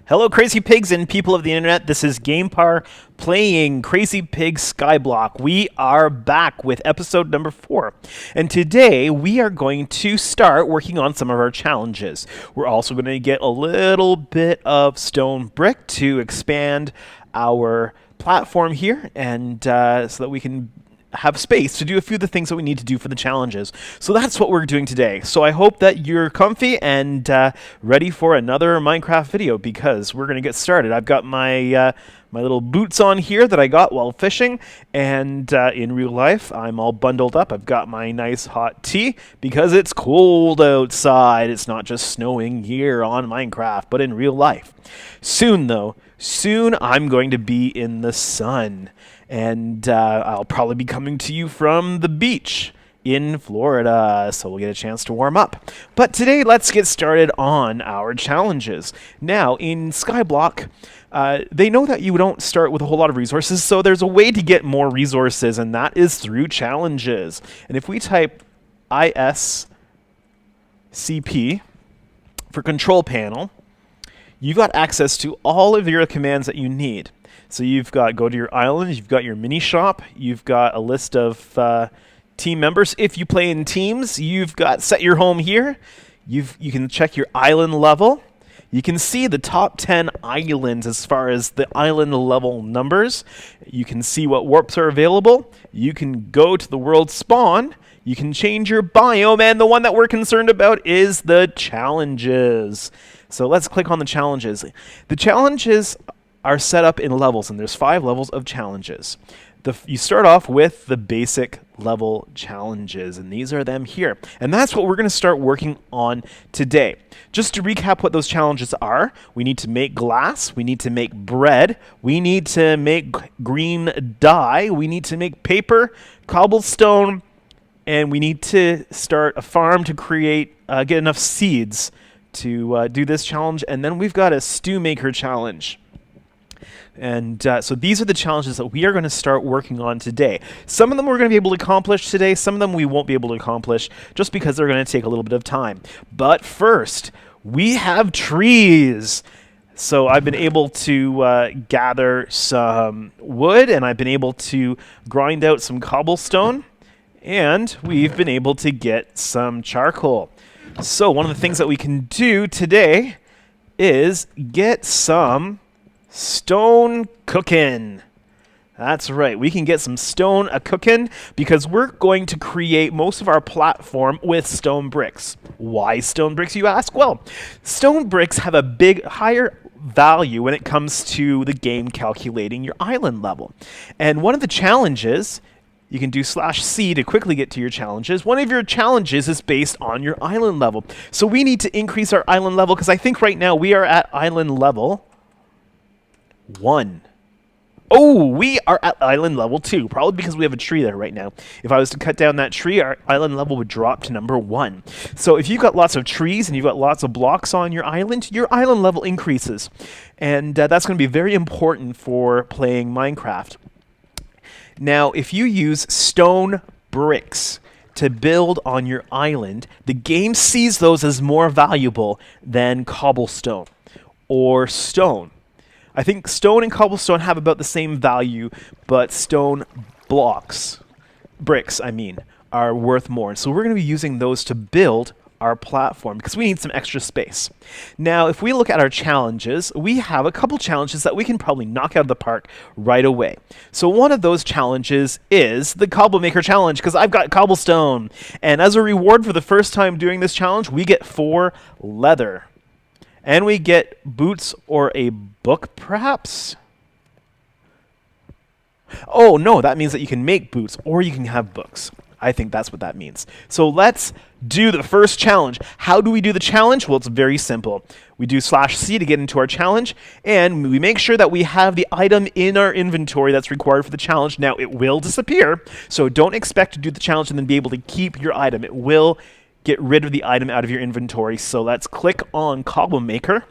Hello, Crazy Pigs and people of the internet. This is GamePar playing CrazyPig Skyblock. We are back with episode number 4. And today we are going to start working on some of our challenges. We're also going to get a little bit of stone brick to expand our platform here, and so that we can have space to do a few of the things that we need to do for the challenges. So that's what we're doing today. So I hope that you're comfy and ready for another Minecraft video, because we're going to get started. I've got my my little boots on here that I got while fishing, and in real life I'm all bundled up. I've got my nice hot tea because it's cold outside. It's not just snowing here on Minecraft, but in real life. Soon though, soon I'm going to be in the sun. And I'll probably be coming to you from the beach in Florida, so we'll get a chance to warm up. But today, let's get started on our challenges. Now, in Skyblock, they know that you don't start with a whole lot of resources, so there's a way to get more resources, and that is through challenges. And if we type ISCP for control panel, you've got access to all of your commands that you need. So you've got go to your island, you've got your mini shop, you've got a list of team members. If you play in teams, you've got set your home here. You can check your island level. You can see the top 10 islands as far as the island level numbers. You can see what warps are available. You can go to the world spawn. You can change your biome, and the one that we're concerned about is the challenges. So let's click on the challenges. The challenges are set up in levels, and there's 5 levels of challenges. You start off with the basic level challenges, and these are them here. And that's what we're going to start working on today. Just to recap what those challenges are, we need to make glass, we need to make bread, we need to make green dye, we need to make paper, cobblestone, and we need to start a farm to create, get enough seeds to do this challenge. And then we've got a stew maker challenge. And so these are the challenges that we are going to start working on today. Some of them we're going to be able to accomplish today. Some of them we won't be able to accomplish just because they're going to take a little bit of time. But first, we have trees. So I've been able to gather some wood, and I've been able to grind out some cobblestone, and we've been able to get some charcoal. So one of the things that we can do today is get some stone cooking. That's right, we can get some stone a-cooking because we're going to create most of our platform with stone bricks. Why stone bricks, you ask? Well, stone bricks have a higher value when it comes to the game calculating your island level. And one of the challenges, you can do /C to quickly get to your challenges. One of your challenges is based on your island level. So we need to increase our island level, because I think right now we are at island level 1. Oh, we are at island level 2, probably because we have a tree there right now. If I was to cut down that tree, our island level would drop to number 1. So if you've got lots of trees and you've got lots of blocks on your island level increases. And that's going to be very important for playing Minecraft. Now, if you use stone bricks to build on your island, the game sees those as more valuable than cobblestone or stone. I think stone and cobblestone have about the same value, but stone bricks, are worth more. So we're going to be using those to build our platform because we need some extra space. Now, if we look at our challenges, we have a couple challenges that we can probably knock out of the park right away. So one of those challenges is the Cobble Maker Challenge, because I've got cobblestone. And as a reward for the first time doing this challenge, we get 4 leather. And we get boots or a book, perhaps? Oh, no, that means that you can make boots or you can have books. I think that's what that means. So let's do the first challenge. How do we do the challenge? Well, it's very simple. We do /C to get into our challenge, and we make sure that we have the item in our inventory that's required for the challenge. Now, it will disappear, so don't expect to do the challenge and then be able to keep your item. It will get rid of the item out of your inventory. So let's click on Cobble Maker,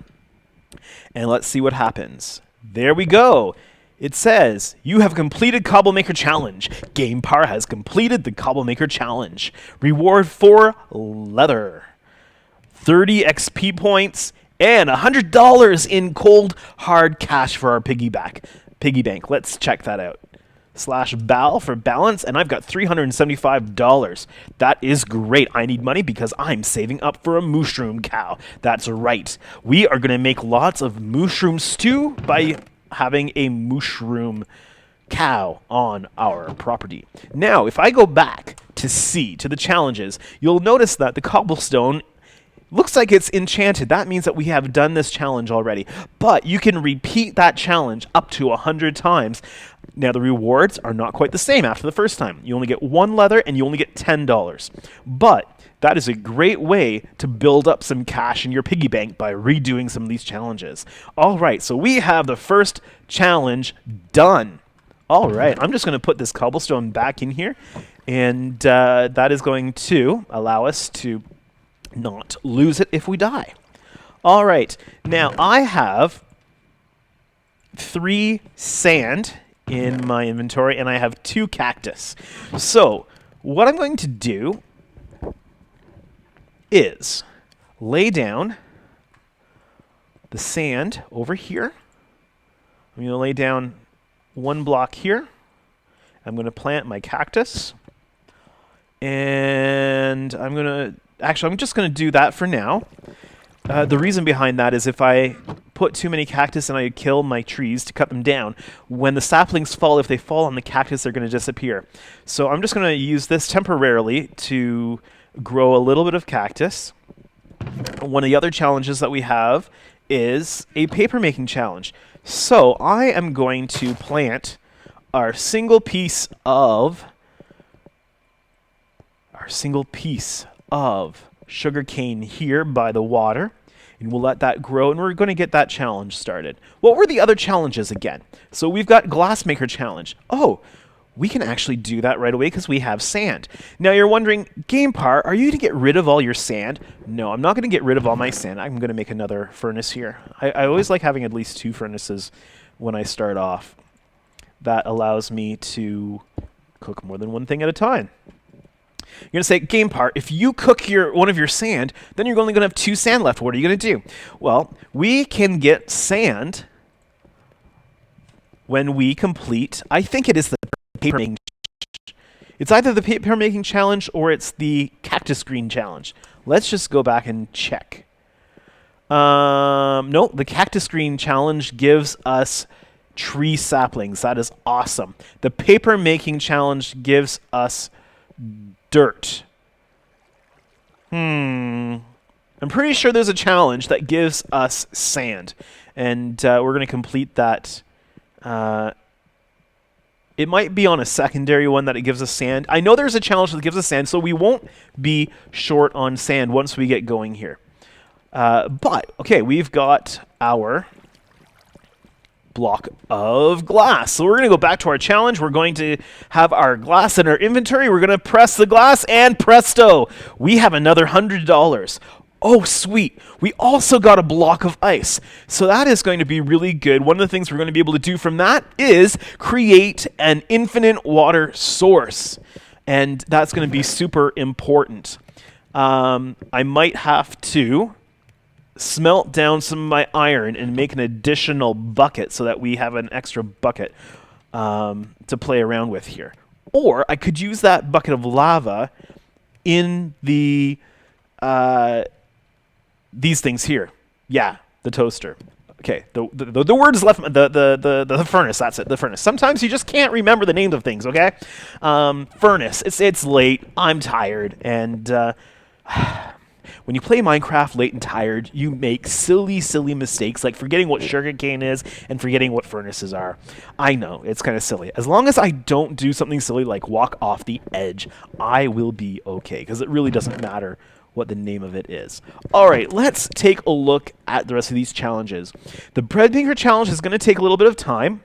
and let's see what happens. There we go. It says, you have completed Cobble Maker Challenge. GamePar has completed the Cobble Maker Challenge. Reward 4 leather, 30 XP points, And $100 in cold, hard cash for our piggy bank. Let's check that out. /bal for balance, and I've got $375. That is great. I need money because I'm saving up for a mushroom cow. That's right. We are going to make lots of mushroom stew by having a mushroom cow on our property. Now, if I go back to the challenges, you'll notice that the cobblestone looks like it's enchanted. That means that we have done this challenge already. But you can repeat that challenge up to 100 times. Now, the rewards are not quite the same after the first time. You only get 1 leather, and you only get $10. But that is a great way to build up some cash in your piggy bank by redoing some of these challenges. All right, so we have the first challenge done. All right, I'm just going to put this cobblestone back in here, and that is going to allow us to not lose it if we die. All right, now I have 3 sand in my inventory, and I have 2 cactus. So what I'm going to do is lay down the sand over here. I'm going to lay down 1 block here. I'm going to plant my cactus. And I'm just going to do that for now. The reason behind that is if I put too many cactus and I kill my trees to cut them down, when the saplings fall, if they fall on the cactus, they're going to disappear. So I'm just going to use this temporarily to grow a little bit of cactus. One of the other challenges that we have is a paper making challenge. So I am going to plant our single piece of sugarcane here by the water, and we'll let that grow, and we're going to get that challenge started. What were the other challenges again? So we've got glassmaker challenge. Oh, we can actually do that right away because we have sand. Now you're wondering, GamePar, are you going to get rid of all your sand? No, I'm not going to get rid of all my sand. I'm going to make another furnace here. I always like having at least 2 furnaces when I start off. That allows me to cook more than one thing at a time. You're going to say, GamePar, if you cook one of your sand, then you're only going to have 2 sand left. What are you going to do? Well, we can get sand when we complete, I think it is the paper making challenge. It's either the paper making challenge or it's the cactus green challenge. Let's just go back and check. No, the cactus green challenge gives us tree saplings. That is awesome. The paper making challenge gives us dirt. I'm pretty sure there's a challenge that gives us sand, and we're going to complete that. It might be on a secondary one that it gives us sand. I know there's a challenge that gives us sand, so we won't be short on sand once we get going here. But, okay, we've got our block of glass. So we're going to go back to our challenge. We're going to have our glass in our inventory. We're going to press the glass, and presto, we have another $100. Oh, sweet. We also got a block of ice. So that is going to be really good. One of the things we're going to be able to do from that is create an infinite water source. And that's going to be super important. I might have to smelt down some of my iron and make an additional bucket so that we have an extra bucket to play around with here. Or I could use that bucket of lava in the these things here. Yeah, the toaster. Okay, the word is left. The furnace. That's it. The furnace. Sometimes you just can't remember the names of things. Okay, furnace. It's late. I'm tired, and when you play Minecraft late and tired, you make silly mistakes like forgetting what sugarcane is and forgetting what furnaces are. I know, it's kind of silly. As long as I don't do something silly like walk off the edge, I will be okay, because it really doesn't matter what the name of it is. All right, let's take a look at the rest of these challenges. The bread maker challenge is going to take a little bit of time.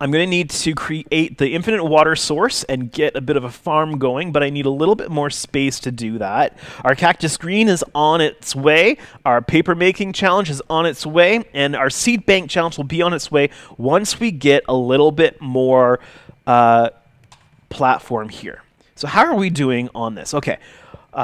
I'm going to need to create the infinite water source and get a bit of a farm going, but I need a little bit more space to do that. Our cactus green is on its way. Our paper making challenge is on its way, and our seed bank challenge will be on its way once we get a little bit more platform here. So how are we doing on this? Okay.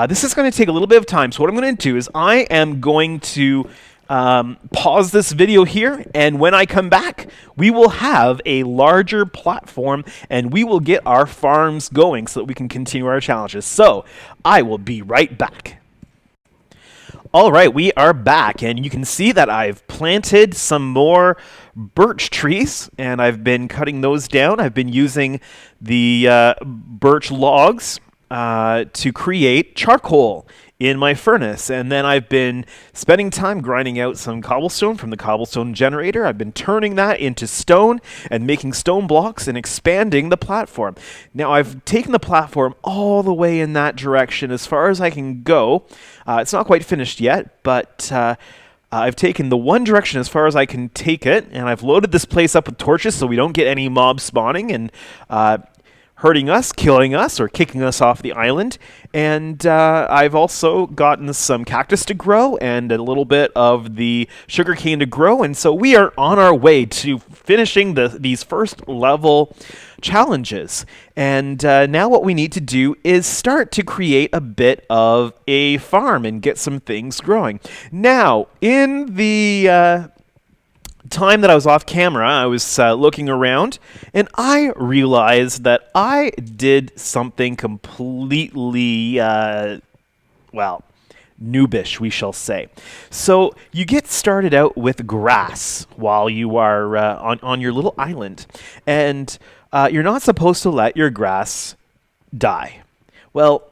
This is going to take a little bit of time, so what I'm going to do is I am going to pause this video here, and when I come back, we will have a larger platform, and we will get our farms going so that we can continue our challenges. So, I will be right back. All right, we are back, and you can see that I've planted some more birch trees, and I've been cutting those down. I've been using the birch logs to create charcoal in my furnace, and then I've been spending time grinding out some cobblestone from the cobblestone generator. I've been turning that into stone and making stone blocks and expanding the platform. Now I've taken the platform all the way in that direction as far as I can go. It's not quite finished yet, but I've taken the one direction as far as I can take it, and I've loaded this place up with torches so we don't get any mobs spawning and hurting us, killing us, or kicking us off the island. And I've also gotten some cactus to grow and a little bit of the sugarcane to grow. And so we are on our way to finishing these first level challenges. And now what we need to do is start to create a bit of a farm and get some things growing. Now, in the time that I was off camera, I was looking around, and I realized that I did something completely, well, noobish, we shall say. So you get started out with grass while you are on your little island, and you're not supposed to let your grass die. Well,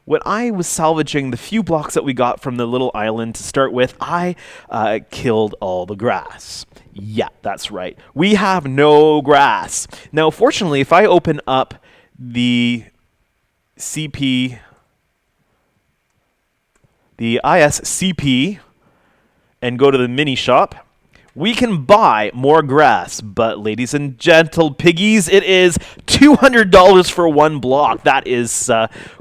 when I was salvaging the few blocks that we got from the little island to start with, I killed all the grass. Yeah, that's right. We have no grass. Now, fortunately, if I open up the CP, the ISCP, and go to the mini shop, we can buy more grass, but ladies and gentle piggies, it is $200 for one block. That is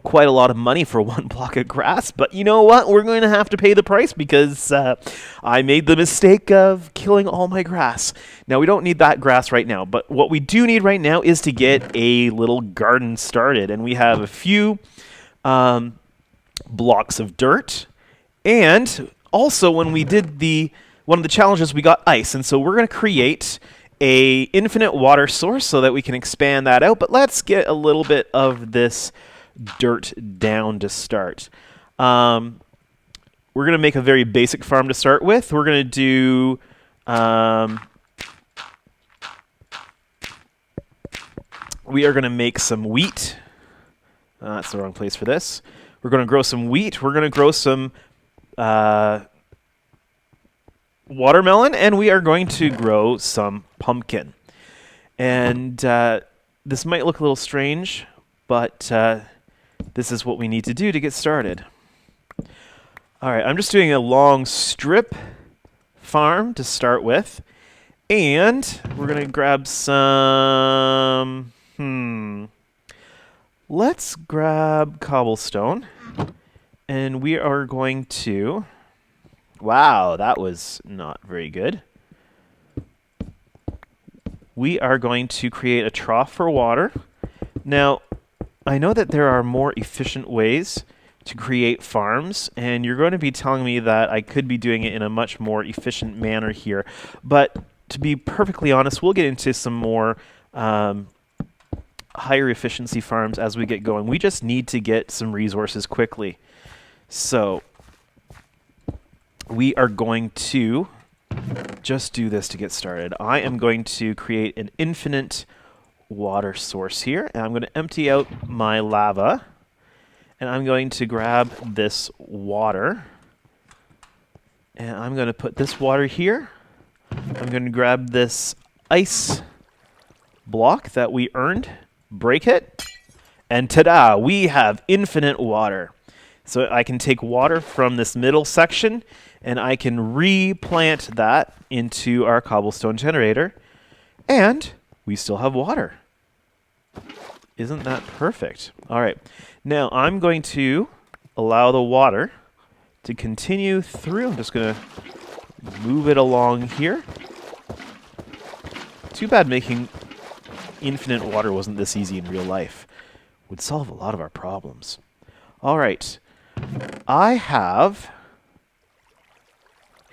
quite a lot of money for one block of grass, but you know what? We're going to have to pay the price because I made the mistake of killing all my grass. Now, we don't need that grass right now, but what we do need right now is to get a little garden started, and we have a few blocks of dirt, and also when we did one of the challenges, we got ice, and so we're going to create a infinite water source so that we can expand that out. But let's get a little bit of this dirt down to start. We're going to make a very basic farm to start with. We're going to do we are going to make some wheat. That's the wrong place for this. We're going to grow some wheat. We're going to grow some watermelon, and we are going to grow some pumpkin. And this might look a little strange, but this is what we need to do to get started. All right, I'm just doing a long strip farm to start with, and we're going to grab some... Let's grab cobblestone, and we are going to... Wow, that was not very good. We are going to create a trough for water. Now, I know that there are more efficient ways to create farms, and you're going to be telling me that I could be doing it in a much more efficient manner here. But to be perfectly honest, we'll get into some more higher efficiency farms as we get going. We just need to get some resources quickly. So we are going to just do this to get started. I am going to create an infinite water source here, and I'm going to empty out my lava, and I'm going to grab this water, and I'm going to put this water here. I'm going to grab this ice block that we earned, break it, and ta-da, we have infinite water. So I can take water from this middle section, and I can replant that into our cobblestone generator, and we still have water. Isn't that perfect? All right, now I'm going to allow the water to continue through. I'm just going to move it along here. Too bad making infinite water wasn't this easy in real life. Would solve a lot of our problems. All right. I have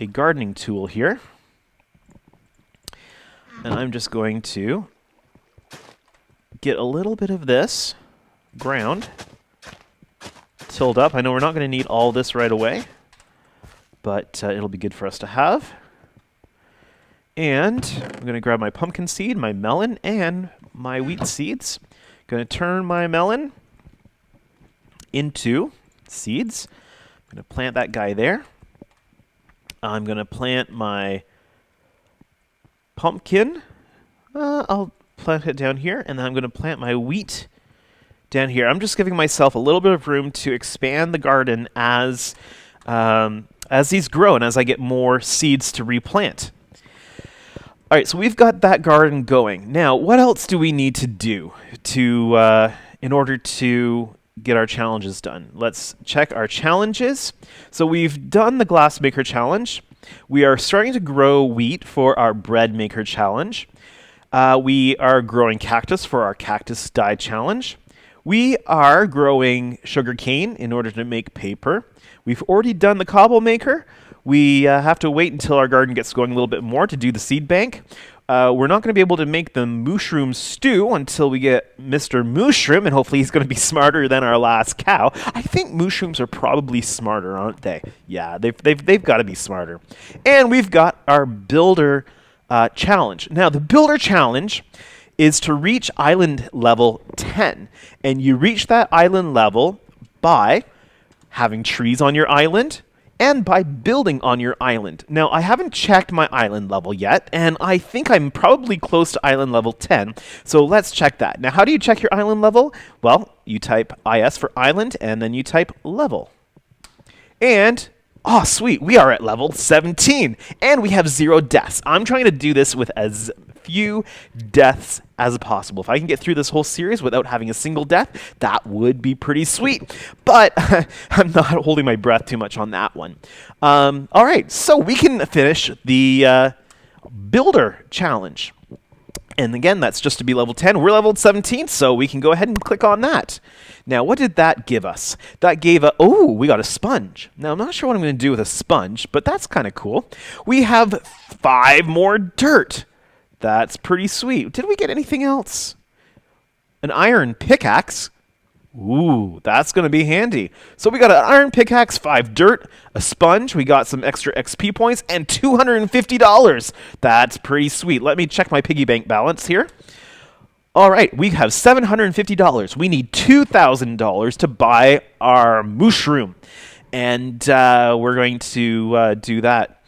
a gardening tool here. And I'm just going to get a little bit of this ground tilled up. I know we're not going to need all this right away, but it'll be good for us to have. And I'm going to grab my pumpkin seed, my melon, and my wheat seeds. Going to turn my melon into seeds. I'm going to plant that guy there. I'm going to plant my pumpkin. I'll plant it down here, and then I'm going to plant my wheat down here. I'm just giving myself a little bit of room to expand the garden as these grow and as I get more seeds to replant. All right, so we've got that garden going. Now, what else do we need to do in order to get our challenges done? Let's check our challenges. So we've done the glass maker challenge. We are starting to grow wheat for our bread maker challenge. We are growing cactus for our cactus dye challenge. We are growing sugarcane in order to make paper. We've already done the cobble maker. We have to wait until our garden gets going a little bit more to do the seed bank. We're not going to be able to make the mushroom stew until we get Mr. Mushroom, and hopefully he's going to be smarter than our last cow. I think mushrooms are probably smarter, aren't they? Yeah, they've got to be smarter. And we've got our builder challenge. Now, the builder challenge is to reach island level 10. And you reach that island level by having trees on your island and by building on your island. Now, I haven't checked my island level yet, and I think I'm probably close to island level 10. So let's check that. Now, how do you check your island level? Well, you type IS for island, and then you type level. And oh, sweet, we are at level 17, and we have 0 deaths. I'm trying to do this with as few deaths as possible. If I can get through this whole series without having a single death, that would be pretty sweet. But I'm not holding my breath too much on that one. All right, so we can finish the builder challenge. And again, that's just to be level 10. We're level 17, so we can go ahead and click on that. Now, what did that give us? That gave oh, we got a sponge. Now, I'm not sure what I'm going to do with a sponge, but that's kind of cool. We have 5 more dirt. That's pretty sweet. Did we get anything else? An iron pickaxe. Ooh, that's going to be handy. So we got an iron pickaxe, 5 dirt, a sponge. We got some extra XP points, and $250. That's pretty sweet. Let me check my piggy bank balance here. All right, we have $750. We need $2,000 to buy our mushroom. And we're going to do that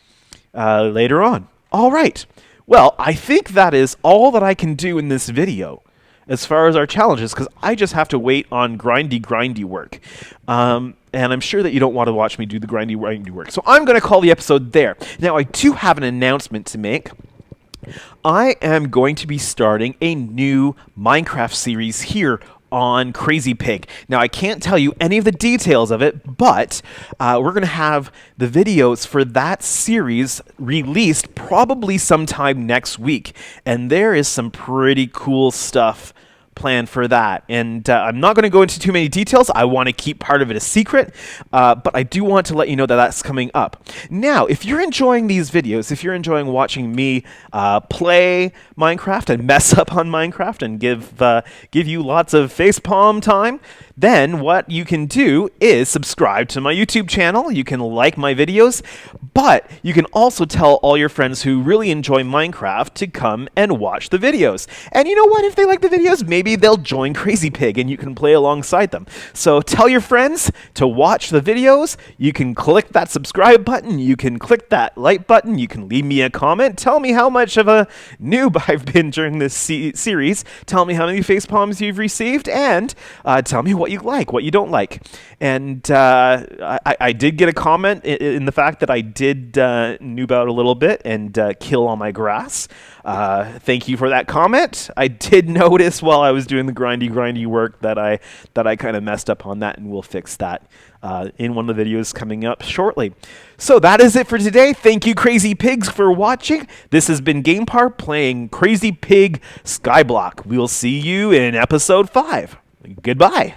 later on. All right. Well, I think that is all that I can do in this video as far as our challenges, because I just have to wait on grindy work. And I'm sure that you don't want to watch me do the grindy work. So I'm going to call the episode there. Now, I do have an announcement to make. I am going to be starting a new Minecraft series here on CrazyPig. Now, I can't tell you any of the details of it, but we're going to have the videos for that series released probably sometime next week. And there is some pretty cool stuff planned for that. And I'm not going to go into too many details. I want to keep part of it a secret, but I do want to let you know that that's coming up. Now, if you're enjoying these videos, if you're enjoying watching me play Minecraft and mess up on Minecraft and give you lots of facepalm time, then what you can do is subscribe to my YouTube channel. You can like my videos, but you can also tell all your friends who really enjoy Minecraft to come and watch the videos. And you know what? If they like the videos, maybe they'll join CrazyPig and you can play alongside them. So tell your friends to watch the videos. You can click that subscribe button. You can click that like button. You can leave me a comment. Tell me how much of a noob I've been during this series. Tell me how many facepalms you've received, and tell me what you like, what you don't like. And I did get a comment in the fact that I did noob out a little bit and kill all my grass. Thank you for that comment. I did notice while I was doing the grindy work that I kind of messed up on that, and we'll fix that in one of the videos coming up shortly. So that is it for today. Thank you, Crazy Pigs, for watching. This has been GamePar playing CrazyPig Skyblock. We'll see you in episode 5. Goodbye.